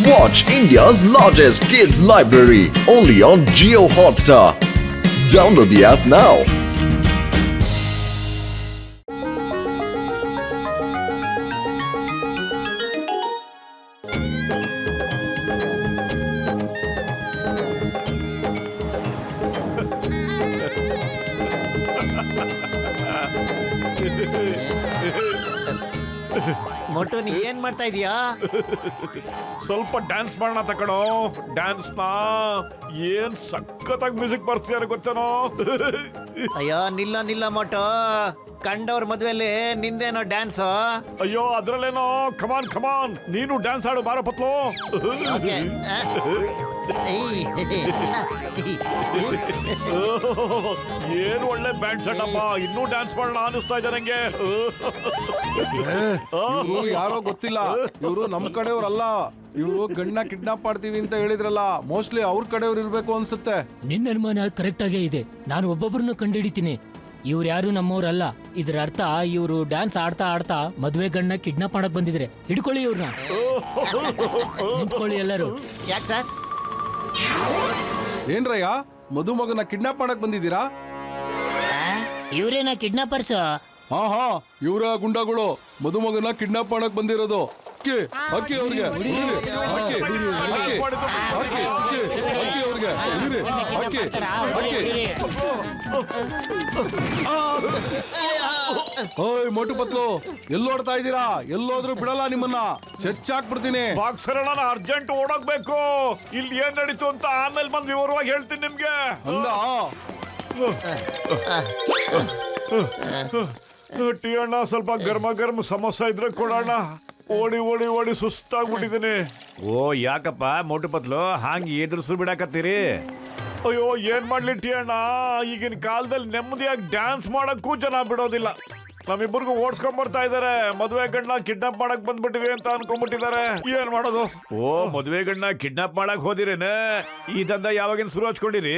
Watch India's largest kids library only on Jio Hotstar. Download the app now. ಮೊಟ್ಟು ನೀ ಏನ್ ಮಾಡ್ತಾ ಇದೀಯಾ? ಸ್ವಲ್ಪ ಡ್ಯಾನ್ಸ್ ಮಾಡೋಣ ತಕಣೋ. ಡ್ಯಾನ್ಸ್ ನಾ ಏನ್ ಸಖತ್ತಾಗಿ ಮ್ಯೂಸಿಕ್ ಬರ್ತಿದಾರೆ ಗೊತ್ತೇನೋ. ಅಯ್ಯೋ ನಿಲ್ಲ ನಿಲ್ಲ ಮೊಟ್ಟು, ಕಂಡವ್ರ ಮದ್ವೆಲಿ ನಿಂದೇನೋ ಡ್ಯಾನ್ಸ್? ಅಯ್ಯೋ ಅದ್ರಲ್ಲೇನೋ. ಕಮಾನ್ ಕಮಾನ್, ನೀನು ಡ್ಯಾನ್ಸ್ ಆಡು ಬಾರ ಪತ್ಲು. ಏನ್ ಒಳ್ಳೆ ಬ್ಯಾಂಡ್ ಸೆಟ್ ಅಪ್ಪ. ಇನ್ನೂ ಡ್ಯಾನ್ಸ್ ಮಾಡೋಣ ಅನಿಸ್ತಾ ಇದೆ ನಂಗೆ. ಯಾರೋ ಗೊತ್ತಿಲ್ಲ, ಇವರು ನಮ್ ಕಡೆಯವ್ರಲ್ಲ. ಇವರು ಗಂಡ ಕಿಡ್ನಾಪ್ ಮಾಡ್ತೀವಿ ಅಂತ ಹೇಳಿದ್ರಲ್ಲ, ಮೋಸ್ಟ್ಲಿ ಅವ್ರ ಕಡೆಯವ್ರು ಇರ್ಬೇಕು ಅನ್ಸುತ್ತೆ. ನಿನ್ನ ಅನುಮಾನ ಕರೆಕ್ಟ್ ಆಗೇ ಇದೆ. ನಾನು ಒಬ್ಬೊಬ್ಬರನ್ನು ಕಂಡುಹಿಡಿತೀನಿ. ಇವ್ರು ಯಾರು ನಮ್ಮವ್ರಲ್ಲ. ಇದ್ರ ಅರ್ಥ ಇವರು ಡ್ಯಾನ್ಸ್ ಆಡ್ತಾ ಆಡ್ತಾ ಮದ್ವೆ ಗಂಡ ಕಿಡ್ನಾಪ್ ಮಾಡಕ್ ಬಂದಿದ್ರೆ. ಹಿಡ್ಕೊಳ್ಳಿ ಇವ್ರನ್ನ. ನಿಂತ್ಕೊಳ್ಳಿ ಎಲ್ಲರೂ. ಯಾಕೆ ಸರ್? ಏನ್ರಯ್ಯ, ಮದುಮಗನ ಕಿಡ್ನಾಪ್ ಮಾಡಕ್ ಬಂದಿದ್ದೀರಾ? ಇವ್ರೇನಾ ಕಿಡ್ನಾಪರ್ಸ್? ಹಾ, ಇವರ ಗುಂಡಾಗಳು ಮದುಮಗನ ಕಿಡ್ನಾಪ್ ಮಾಡಕ್ ಬಂದಿರೋದು. ಅಕ್ಕಿ ಅವ್ರಿಗೆ ಓಯ್ ಮೋಟು ಪತ್ಲು, ಎಲ್ಲೋಡ್ತಾ ಇದ್ದೀರಾ? ಎಲ್ಲೋದ್ರು ಬಿಡಲ್ಲ ನಿಮ್ಮನ್ನ, ಚೆಚ್ಚಾಕ್ಬಿಡ್ತೀನಿ. ಬಾಕ್ಸರಣ ಅರ್ಜೆಂಟ್ ಓಡೋಗ್ಬೇಕು. ಇಲ್ಲಿ ಏನ್ ನಡೀತು ಅಂತ ಆಮೇಲೆ ಬಂದು ವಿವರವಾಗಿ ಹೇಳ್ತೀನಿ ನಿಮ್ಗೆ. ಹಂಗ ಟೀ ಅಣ್ಣ, ಸ್ವಲ್ಪ ಗರ್ಮ ಗರ್ಮ ಸಮೋಸ ಇದ್ರೆ ಕೊಡೋಣ. ಓಡಿ ಓಡಿ ಓಡಿ ಸುಸ್ತಾಗ್ಬಿಟ್ಟಿದ್ದೀನಿ. ಓ ಯಾಕಪ್ಪ ಮೋಟು ಪತ್ಲು ಹಾಂಗ್ ಎದುರಿಸು ಬಿಡಾಕತ್ತೀರಿ? ಅಯ್ಯೋ ಏನ್ ಮಾಡ್ಲಿ ಟೀ ಅಣ್ಣ, ಈಗಿನ ಕಾಲದಲ್ಲಿ ನೆಮ್ಮದಿಯಾಗಿ ಡ್ಯಾನ್ಸ್ ಮಾಡಕ್ಕೂ ಜನ ಬಿಡೋದಿಲ್ಲ. ನಮ್ಮಿಬ್ಬರಿಗೂ ಓಡಿಸ್ಕೊಂಡ್ ಬರ್ತಾ ಇದಾರೆ. ಮದುವೆ ಗಂಡ ಕಿಡ್ನಾಪ್ ಮಾಡಕ್ ಬಂದ್ಬಿಟ್ಟಿವಿ ಅಂತ ಅನ್ಕೊಂಡ್ಬಿಟ್ಟಿದ್ದಾರೆ. ಏನ್ ಮಾಡೋದು? ಓ ಮದುವೆ ಗಂಡ ಕಿಡ್ನಾಪ್ ಮಾಡಕ್ ಹೋದಿರೇನೆ? ಈ ದಂಧ ಯಾವಾಗಿನ ಶುರು ಹಚ್ಕೊಂಡಿರಿ?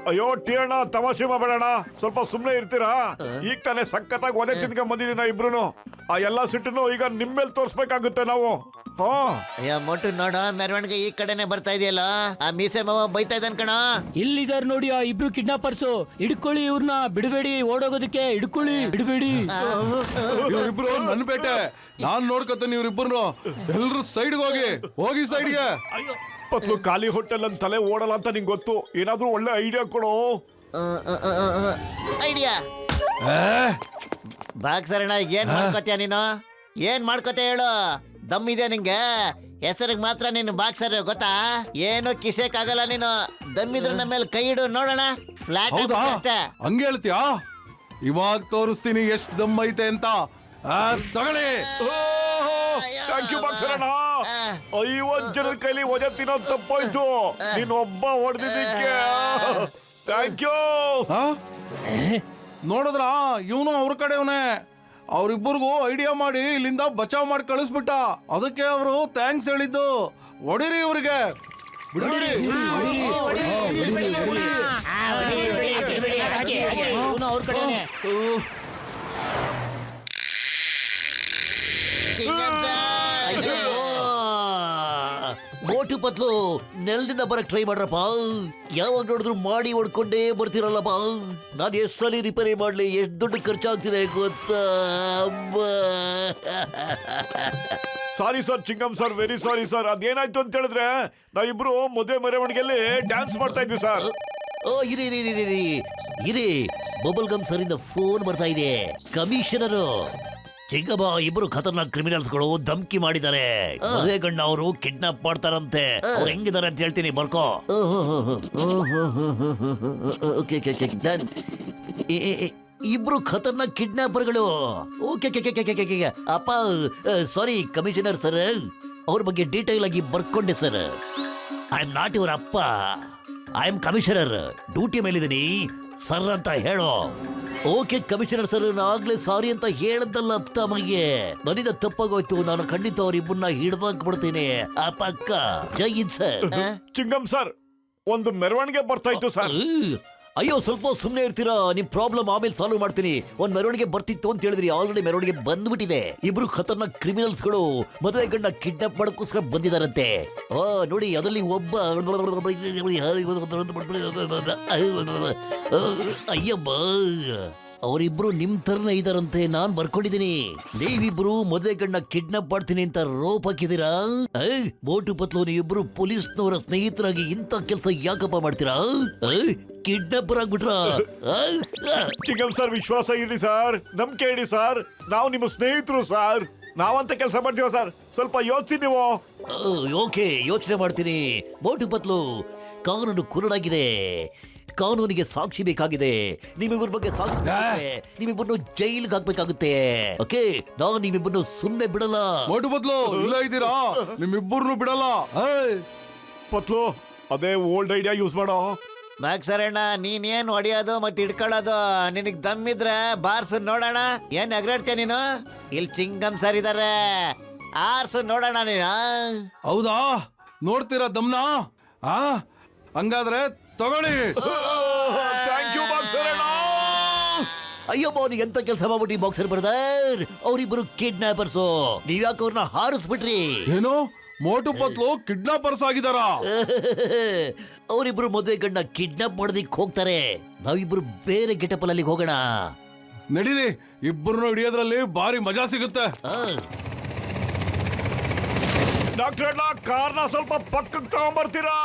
ಅಯ್ಯೋ ಟೀ ಅಣ್ಣ, ತಮಾಷೆ ಮಾಡಬೇಡಣ, ಸ್ವಲ್ಪ ಸುಮ್ನೆ ಇರ್ತೀರಾ? ಈಗ ತಾನೇ ಸಖತ್ತಾಗಿ ಒದೆ ತಿನ್ಕೊಂಡ್ ಬಂದಿದ್ದೀವಿ ನಾವು ಇಬ್ರು. ಆ ಎಲ್ಲಾ ಸಿಟ್ಟನ್ನು ಈಗ ನಿಮ್ಮೇಲೆ ತೋರ್ಸ್ಬೇಕಾಗುತ್ತೆ ನಾವು. ಅಯ್ಯೋ ಮೊಟ್ಟು ನೋಡ, ಮೆರವಣಿಗೆ ಈ ಕಡೆನೆ ಬರ್ತಾ ಇದೆಯಲ್ಲ. ಆ ಮೀಸೆ ಮಾವ ಬೈತಾ ಇದ್ದಾನ ಕಣ. ಇಲ್ಲಿದಾರ್ ನೋಡಿ ಆ ಇಬ್ರು ಕಿಡ್ನಾಪರ್ಸು. ಹಿಡ್ಕೊಳ್ಳಿ ಇವ್ರನ್ನ, ಬಿಡಬೇಡಿ. ಓಡೋಗೋದಕ್ಕೆ ಹಿಡ್ಕೊಳ್ಳಿ, ಬಿಡಬೇಡಿ. ಇವ್ರಿಬ್ರು ನನ್ ಬೇಟೆ, ನಾನ್ ನೋಡ್ಕೊತೇನೆ ಇವ್ರಿಬ್ರು. ಎಲ್ರು ಸೈಡ್ಗೆ ಹೋಗಿ ಸೈಡ್ಗೆ. ಅಯ್ಯೋ ಪತ್ಲು, ಖಾಲಿ ಹೋಟೆಲ್ ಅಂತ ತಲೆ ಓಡಲ್ಲ ಅಂತ ನಿಂಗೆ ಗೊತ್ತು. ಏನಾದ್ರೂ ಒಳ್ಳೆ ಐಡಿಯಾ ಕೊಡು. ಐಡಿಯಾ ಬಾಕ್ಸರಣ, ಏನ್ ಮಾಡ್ಕೋತೀಯ ನೀನು? ಏನ್ ಮಾಡ್ಕೋತೀಯ ಹೇಳು? ದಮ್ಮಿದೆ ನಿಂಗೆ? ಹೆಸರಿಗೆ ಮಾತ್ರ ನೀನು ಬಾಕ್ಸರ್ ಗೊತ್ತಾ? ಏನು ಕಿಸಕ್ಕಾಗಲ್ಲ ನೀನು. ದಮ್ಮಿದ್ರೆ ನಮ್ಮ ಮೇಲೆ ಕೈ ಇಡು ನೋಡೋಣ. ಫ್ಲಾಟ್ ಹೌದಾ? ಹಂಗ ಹೇಳ್ತೀಯಾ? ಇವಾಗ ತೋರಿಸ್ತೀನಿ ಎಷ್ಟ್ ದಮ್ ಐತೆ ಅಂತ. ತಗೊಳ್ಳಿ. Thank you ಬಾಕ್ಸರಣ್ಣ. 50 ಜನದ ಕೈಲಿ ಒದೆ ತಿನ್ನೋದು ತಪ್ಪಾಯ್ತು. ನೀನ್ ಒಬ್ಬ ಹೊಡೆದಿದ್ದಕ್ಕೆ ಥ್ಯಾಂಕ್ ಯು. ನೋಡಿದ್ರ, ಇವನು ಅವ್ರ ಕಡೆಯವನೇ. ಅವ್ರಿಬ್ಬರಿಗೂ ಐಡಿಯಾ ಮಾಡಿ ಇಲ್ಲಿಂದ ಬಚಾವ್ ಮಾಡಿ ಕಳಿಸ್ಬಿಟ್ಟ. ಅದಕ್ಕೆ ಅವರು ಥ್ಯಾಂಕ್ಸ್ ಹೇಳಿದ್ದು. ಹೊಡಿರಿ ಇವ್ರಿಗೆ, ಬಿಡ್ಬಿಡಿ. ಅವ್ರ ಕಡೆನೆ. ಮೋಟು ಪತ್ಲು, ನೆಲದಿಂದ ಬರಕ್ ಟ್ರೈ ಮಾಡ್ರಪ್ಪ. ಯಾವಾಗ ನೋಡಿದ್ರು ಮಾಡಿ ಹೊಡ್ಕೊಂಡೇ ಬರ್ತಿರಲ್ಲಪ್ಪ. ನಾನು ಎಷ್ಟು ಸಲ ರಿಪೇರಿ ಮಾಡ್ಲಿ, ಎಷ್ಟು ದುಡ್ಡು ಖರ್ಚಾಗ್ತಿದೆ ಗೊತ್ತಾ? Sorry sir, ಚಿಂಗಮ್ sir, very sorry sir. ಅದೇನಾಯ್ತು ಅಂತ ಹೇಳಿದ್ರೆ, ನಾವಿಬ್ರು ಮದುವೆ ಮೆರವಣಿಗೆಯಲ್ಲಿ ಡ್ಯಾನ್ಸ್ ಮಾಡ್ತಾ ಇದ್ವಿ ಸರ್. ಓ ಇರಿ, ಬಬಲ್ ಗಮ್ ಸರ್ ಇಂದ ಫೋನ್ ಬರ್ತಾ ಇದೆ. ಕಮಿಷನರು ಚಿಕ್ಕಮ್ಮ, ಇಬ್ರು ಖತರ್ನಾಕ್ ಕ್ರಿಮಿನಲ್ಸ್ಗಳು ಧಮ್ಕಿ ಮಾಡಿದ್ದಾರೆ. ಮದುವೆ ಗಂಡ ಅವರು ಕಿಡ್ನಾಪ್ ಮಾಡ್ತಾರಂತೆ. ಅವ್ರು ಹೆಂಗಿದ್ದಾರೆ ಅಂತ ಹೇಳ್ತೀನಿ, ಬರ್ಕೋ. ಇಬ್ರು ಖತರ್ನಾಕ್ ಕಿಡ್ನಾಪರ್ಗಳು. ಅಪ್ಪ ಸಾರಿ ಕಮಿಷನರ್ ಸರ್, ಅವ್ರ ಬಗ್ಗೆ ಡೀಟೇಲ್ ಆಗಿ ಬರ್ಕೊಂಡೆ ಸರ್. ಐ ಆಮ್ ನಾಟ್ ಇವರ ಅಪ್ಪ, ಐ ಆಮ್ ಕಮಿಷನರ್. ಡ್ಯೂಟಿ ಮೇಲಿದ್ದೀನಿ ಸರ್ ಅಂತ ಹೇಳೋ. ಓಕೆ ಕಮಿಷನರ್ ಸರ್, ಆಗ್ಲೇ ಸಾರಿ ಅಂತ ಹೇಳದಲ್ಲ ತಮಗೆ. ನನ್ನಿಂದ ತಪ್ಪಾಗೋಯ್ತು. ನಾನು ಖಂಡಿತ ಅವ್ರಿಬ್ಬರನ್ನ ಹಿಡ್ದಾಕ್ಬಿಡ್ತೀನಿ. ಆ ಪಕ್ಕ ಜೈ ಹಿಂದ್ ಸರ್. ಚಿಂಗಮ್ ಸರ್, ಒಂದು ಮೆರವಣಿಗೆ ಬರ್ತಾ ಇತ್ತು ಸರ್. ಅಯ್ಯೋ ಸ್ವಲ್ಪ ಸುಮ್ನೆ ಇರ್ತೀರಾ, ನಿಮ್ ಪ್ರಾಬ್ಲಮ್ ಆಮೇಲೆ ಸಾಲ್ವ್ ಮಾಡ್ತೀನಿ. ಒಂದ್ ಮೆರವಣಿಗೆ ಬರ್ತಿತ್ತು ಅಂತ ಹೇಳಿದ್ರಿ, ಆಲ್ರೆಡಿ ಮೆರವಣಿಗೆ ಬಂದ್ಬಿಟ್ಟಿದೆ. ಇಬ್ರು ಖತರ್ನಾಕ್ ಕ್ರಿಮಿನಲ್ಸ್ ಗಳು ಮದುವೆ ಗಂಡ ಕಿಡ್ನಾಪ್ ಮಾಡಕ್ಕೋಸ್ಕರ ಬಂದಿದಾರಂತೆ. ನೋಡಿ ಅದರಲ್ಲಿ ಒಬ್ಬ ಅಯ್ಯಬ್ಬ, ಅವರಿಬ್ರು ನಿಮ್ ತರನೇ ಇದಾರಂತೆ. ನಾನ್ ಬರ್ಕೊಂಡಿದ್ದೀನಿ. ನೀವಿಬ್ರು ಮದುವೆ ಗಂಡ ಕಿಡ್ನಾಪ್ ಮಾಡ್ತೀನಿ ಅಂತ ರೋಪ್ ಹಾಕಿದೀರಾ? ಮೋಟು ಪತ್ಲು, ನೀವಿಬ್ರು ಪೊಲೀಸ್ನವರ ಸ್ನೇಹಿತರಾಗಿ ಇಂಥ ಕೆಲಸ ಯಾಕಪ್ಪ ಮಾಡ್ತೀರಾ? ಕಿಡ್ನಾಪರ್ ಆಗ್ಬಿಟ್ರ? ಚಿಂಗಂ ಸರ್, ವಿಶ್ವಾಸ ಇಡಿ ಸರ್, ನಂಬಿಕೆ ಇಡಿ ಸರ್. ನಾವು ನಿಮ್ಮ ಸ್ನೇಹಿತರು ಸರ್, ನಾವಂತ ಕೆಲಸ ಮಾಡ್ತೀವ ಸರ್. ಸ್ವಲ್ಪ ಯೋಚಿಸಿ ನೀವು. ಓಕೆ, ಯೋಚನೆ ಮಾಡ್ತೀನಿ. ಮೋಟು ಪತ್ಲು, ಕಾನೂನು ಕುರುಡಾಗಿದೆ. ಕಾನೂನಿಗೆ ಸಾಕ್ಷಿ ಬೇಕಾಗಿದೆ. ನಿಮ್ಮಿಬ್ಬರ ಬಗ್ಗೆ ಸಾಕ್ಷಿ, ನಿಮ್ಮಿಬ್ಬರನ್ನು ಜೈಲಿಗೆ ಹಾಕ್ಬೇಕಾಗುತ್ತೆ. ಓಕೆ, ನಾನು ನಿಮ್ಮಿಬ್ಬರನ್ನು ಸುಮ್ಮನೆ ಬಿಡಲ್ಲ. ಮೋಟು ಬದ್ಲು ಇಲ್ಲ ಇದ್ದೀರಾ, ನಿಮ್ಮಿಬ್ಬರನ್ನು ಬಿಡಲ್ಲ. ಪತ್ಲು, ಅದೇ ಓಲ್ಡ್ ಐಡಿಯಾ ಯೂಸ್ ಮಾಡೋ. ಬಾಕ್ಸರಣ್ಣ, ನೀನೇನ್ ಹೊಡಿಯೋದು ಮತ್ತೆ ಇಡ್ಕೊಳ್ಳೋದು? ನಿನಗ್ ದಮ್ಮಿದ್ರೆ ಬಾರ್ಸು ನೋಡೋಣ. ಏನ್ ಅಗ್ರಾಡ್ತೀಯ ನೀನು? ಇಲ್ಲಿ ಚಿಂಗಂ ಸರ್ ಇದಾರೆ, ಆರ್ಸು ನೋಡೋಣ ನೀನು. ಹೌದಾ, ನೋಡ್ತೀರಾ ದಮ್ನ? ಹಂಗಾದ್ರೆ ತಗೊಳ್ಳಿ. ಥ್ಯಾಂಕ್ ಯು ಬಾಕ್ಸರಣ್ಣ. ಅಯ್ಯೋ, ಅವ್ನಿಗೆ ಎಂತ ಕೆಲಸ ಮಾಡ್ಬಿಟ್ಟು ಬಾಕ್ಸರ್ ಬ್ರದರ್. ಅವರಿಬ್ಬರು ಕಿಡ್ನಾಪರ್ಸು. ನೀವ್ಯಾಕೆ ಅವ್ರನ್ನ ಹಾರಿಸ್ಬಿಟ್ರಿ? ಏನು, ಮೋಟು ಪತ್ಲು ಕಿಡ್ನಾಪರ್ಸ್ ಆಗಿದಾರಾ? ಅವರಿಬ್ರು ಮದುವೆ ಗಂಡ ಕಿಡ್ನಾಪ್ ಮಾಡೋದಿಕ್ ಹೋಗ್ತಾರೆ. ನಾವಿಬ್ರು ಬೇರೆ ಗೆಟಪ್ ಅಲ್ಲಿ ಹೋಗೋಣ. ನಡೀರಿ, ಇಬ್ಬರನ್ನು ಹಿಡಿಯೋದ್ರಲ್ಲಿ ಭಾರಿ ಮಜಾ ಸಿಗುತ್ತೆ. ಡಾಕ್ಟರ್ ಅಣ್ಣ, ಕಾರ್ನ ಸ್ವಲ್ಪ ಪಕ್ಕಕ್ಕೆ ತಗೊಂಡ್ಬರ್ತೀರಾ?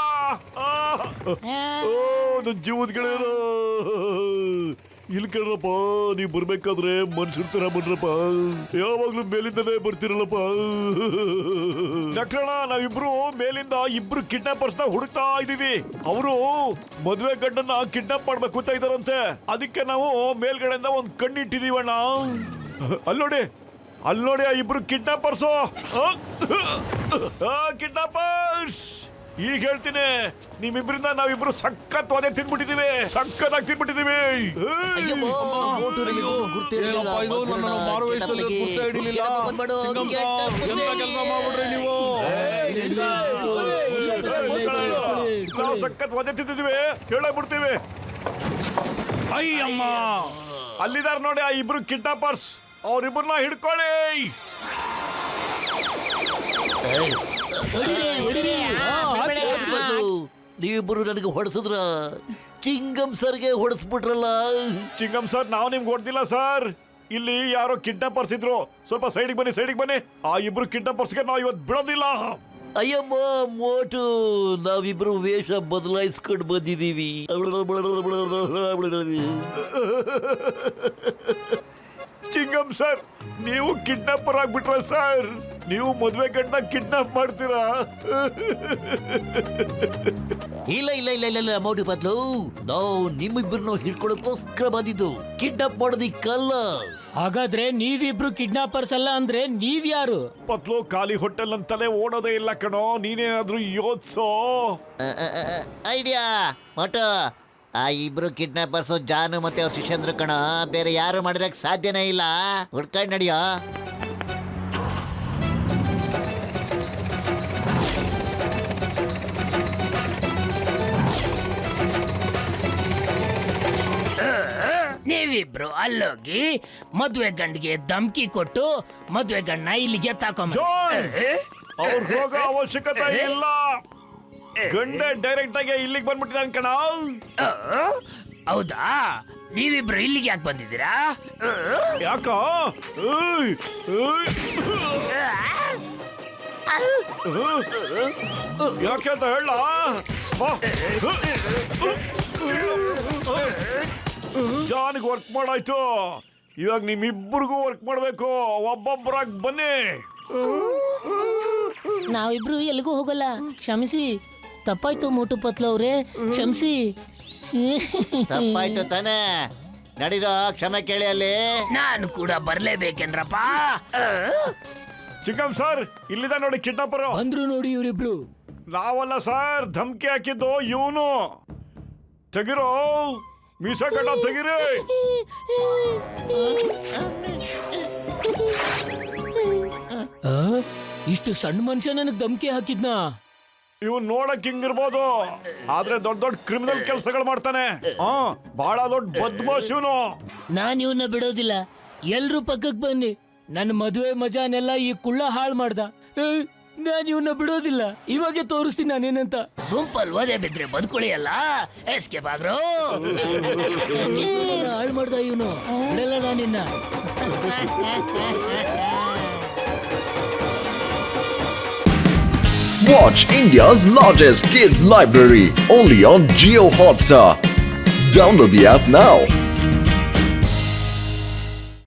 ನನ್ನ ಜೀವದ ಗೆಳೆಯರ, ಇಲ್ಲಿ ಕೇಳ್ರಪ್ಪ, ನೀವು ಬರ್ಬೇಕಾದ್ರೆ ಮನುಷ್ಯರ ತರ ಬನ್ರಪ್ಪ. ಯಾವಾಗ್ಲೂ ಮೇಲಿಂದನೇ ಬರ್ತಿರಲ್ಲಪ್ಪ. ಡಾಕ್ಟರ್ ಅಣ್ಣ, ನಾವಿಬ್ರು ಮೇಲಿಂದ ಇಬ್ರು ಕಿಡ್ನಾಪರ್ಸ್ ನ ಹುಡುಕ್ತಾ ಇದೀವಿ. ಅವರು ಮದುವೆ ಗಂಡನ್ನ ಕಿಡ್ನಾಪ್ ಮಾಡ್ಬೇಕು ಅಂತ ಇದಾರಂತೆ. ಅದಕ್ಕೆ ನಾವು ಮೇಲ್ಗಡೆಯಿಂದ ಒಂದ್ ಕಣ್ಣಿಟ್ಟಿದೀವಣ್ಣ. ಅಲ್ಲೋಡಿ ಆ ಇಬ್ರು ಕಿಡ್ನಾಪರ್ಸು. ಕಿಡ್ನಾಪರ್ಸ್, ಈಗ ಹೇಳ್ತೀನಿ, ನಿಮ್ಮಿಬ್ರಿಂದ ನಾವಿಬ್ರು ಸಖತ್ ಒದೆ ತಿನ್ಬಿಟ್ಟಿದೀವಿ. ಸಖತ್ತಾಗಿ ತಿನ್ಬಿಟ್ಟಿದೀವಿ. ಏನಪ್ಪ ಇದು, ನನ್ನನ್ನು ಮಾರು ವಯಸ್ಸಲ್ಲಿ ಗುರ್ತೇ ಹಿಡಿಲಿಲ್ಲ. ಚಿಂಗಂ ಸಾಬ್, ಎಂತ ಕೆಲಸ ಮಾಡ್ಬಿಡ್ರಿ ನೀವು? ನಾವು ಸಖತ್ ಒದೆ ತಿಂದಿದೀವಿ, ಹೇಳಬಿಡ್ತೀವಿ. ಅಯ್ಯಮ್ಮ, ಅಲ್ಲಿದಾರ ನೋಡಿ ಆ ಇಬ್ರು ಕಿಡ್ನಾಪರ್ಸ್. ಅವ್ರಿಬ್ರನ್ನ ಹಿಡ್ಕೊಳ್ಳಿ. ನೀವಿಬ್ಬರು ನನಗೆ ಹೊಡೆಸಿದ್ರ, ಚಿಂಗಂ ಸರ್ಗೆ ಹೊಡೆಸ್ಬಿಟ್ರಲ್ಲ. ಚಿಂಗಂ ಸರ್, ನಾವು ನಿಮ್ಗೆ ಹೊಡೆದಿಲ್ಲ ಸರ್. ಇಲ್ಲಿ ಯಾರೋ ಕಿಡ್ನಾಪರ್ಸ್ ಇದ್ರು. ಸ್ವಲ್ಪ ಸೈಡಿಗೆ ಬನ್ನಿ. ಆ ಇಬ್ರು ಕಿಡ್ನಾಪರ್ಸ್ಗೆ ನಾವು ಇವತ್ತು ಬಿಡೋದಿಲ್ಲ. ಅಯ್ಯಮ್ಮ ಮೋಟು, ನಾವಿಬ್ರು ವೇಷ ಬದಲಾಯಿಸ್ಕೊಂಡು ಬಂದಿದ್ದೀವಿ. ಚಿಂಗಂ ಸರ್, ನೀವು ಕಿಡ್ನಾಪರ್ ಆಗ್ಬಿಟ್ರ ಸರ್? ನೀವು ಮದುವೆ ಗಂಡ ಕಿಡ್ನಾಪ್ ಮಾಡ್ತೀರಾ? ಇಲ್ಲ ಮೋಟು ಪತ್ಲು, ನಾವು ನಿಮ್ಮಿಬ್ಬರನ್ನು ಹಿಡ್ಕೊಳ್ಳೋಕೋಸ್ಕರ ಬಂದಿದ್ದು, ಕಿಡ್ನಾಪ್ ಮಾಡೋದಿಕ್ಕಲ್ಲ. ಹಾಗಾದ್ರೆ ನೀವಿಬ್ರು ಕಿಡ್ನಾಪರ್ಸ್ ಅಲ್ಲ ಅಂದ್ರೆ ನೀವ್ಯಾರು? ಪತ್ಲು, ಖಾಲಿ ಹೋಟೆಲ್ ಅಂತಾನೆ ಓಡೋದೇ ಇಲ್ಲ ಕಣೋ. ನೀನೇನಾದ್ರೂ ಯೋಚ್ಸೋ. ಐಡಿಯಾ ಮೋಟು, ಆ ಇಬ್ರು ಕಿಡ್ನಾಪರ್ಸು ಜಾನು ಮತ್ತೆ ಅವ್ರ ಶಿಷ್ಯಂದ್ರು ಕಣ. ಬೇರೆ ಯಾರು ಮಾಡಿರಕ್ ಸಾಧ್ಯನೇ ಇಲ್ಲ. ಹುಡ್ಕೊಂಡ್ ನಡಿಯೋ. ನೀವಿಬ್ರು ಅಲ್ಲೋಗಿ ಮದ್ವೆ ಗಂಡಿಗೆ ಧಮ್ಕಿ ಕೊಟ್ಟು ಮದ್ವೆ ಗಂಡನ ಇಲ್ಲಿಗೆ ತಾಕೊಂಬ. ಅವ್ರು ಹೋಗೋ ಅವಶ್ಯಕತೆ ಇಲ್ಲ. ಗಂಡ ಡೈರೆಕ್ಟ್ ಆಗಿ ಇಲ್ಲಿಗೆ ಬಂದ್ಬಿಟ್ಟಿದ್ದಾನೆ ಕಣ. ಹೌದಾ, ನೀವಿಬ್ರು ಇಲ್ಲಿಗೆ ಯಾಕೆ ಬಂದಿದ್ದೀರಾ? ಯಾಕ? ಯಾಕೆ ಅಂತ ಹೇಳ. ಜಾನ್ಗೆ ವರ್ಕ್ ಮಾಡಾಯ್ತು, ಇವಾಗ ನಿಮ್ಮಿಬ್ಬರಿಗೂ ವರ್ಕ್ ಮಾಡ್ಬೇಕು. ಒಬ್ಬೊಬ್ಬರಾಗಿ ಬನ್ನಿ. ನಾವಿಬ್ರು ಎಲ್ಲಿಗೂ ಹೋಗಲ್ಲ, ಕ್ಷಮಿಸಿ. ತಪ್ಪಾಯ್ತು ಮೋಟು ಪತ್ಲು ಅವ್ರೆ, ಕ್ಷಮಿಸಿ. ತಪ್ಪಾಯ್ತು ತಾನೆ, ನಡೀರೋ, ಕ್ಷಮೆ ಕೇಳಿ. ಅಲ್ಲಿ ನಾನು ಕೂಡ ಬರ್ಲೇಬೇಕೇನ್ರಪ್ಪ? ಚಿಂಗಂ ಸರ್, ಇಲ್ಲಿದ ನೋಡಿ ಕಿಡ್ನಾಪರ್. ಬಂದ್ರು ನೋಡಿ ಇವರಿಬ್ರು. ನಾವಲ್ಲ ಸರ್, ಧಮ್ಕಿ ಹಾಕಿದ್ದು ಇವನು. ತೆಗಿರೋ, ಮೀಸ ಕಟ್ಟ ತೆಗಿರಿ. ಇಷ್ಟು ಸಣ್ಣ ಮನುಷ್ಯ ನನಗೆ ಧಮ್ಕಿ ಹಾಕಿದ್ನಾ? ಇವ್ ನೋಡಕ್ ಹಿಂಗಿರ್ಬೋದು ಆದ್ರೆ ದೊಡ್ಡ ದೊಡ್ಡ ಕ್ರಿಮಿನಲ್ ಕೆಲಸಗಳು ಮಾಡ್ತಾನೆ ಬಹಳ ದೊಡ್ಡ ಬದ್ಮಾಶ್ ಇವನು. ನಾನ್ ಇವನ್ನ ಬಿಡೋದಿಲ್ಲ. ಎಲ್ರೂ ಪಕ್ಕಕ್ ಬನ್ನಿ. ನನ್ನ ಮದುವೆ ಮಜಾನೆಲ್ಲ ಈ ಕುಳ್ಳ ಹಾಳು ಮಾಡ್ದ. ನಾನ್ ಇವನ್ನ ಬಿಡೋದಿಲ್ಲ. ಇವಾಗೆ ತೋರಿಸ್ತೀನಿ ನಾನೇನಂತ. ಗುಂಪಲ್ ಓದೇ ಬಿದ್ರೆ ಬದುಕುಳಿ ಅಲ್ಲ. Escape agro. ಹಾಳು ಮಾಡ್ದ ಇವನು. ಬಿಡಲ್ಲ ನಾನಿನ್ನ. Watch India's largest kids library only on Geo Hotstar. Download the app now.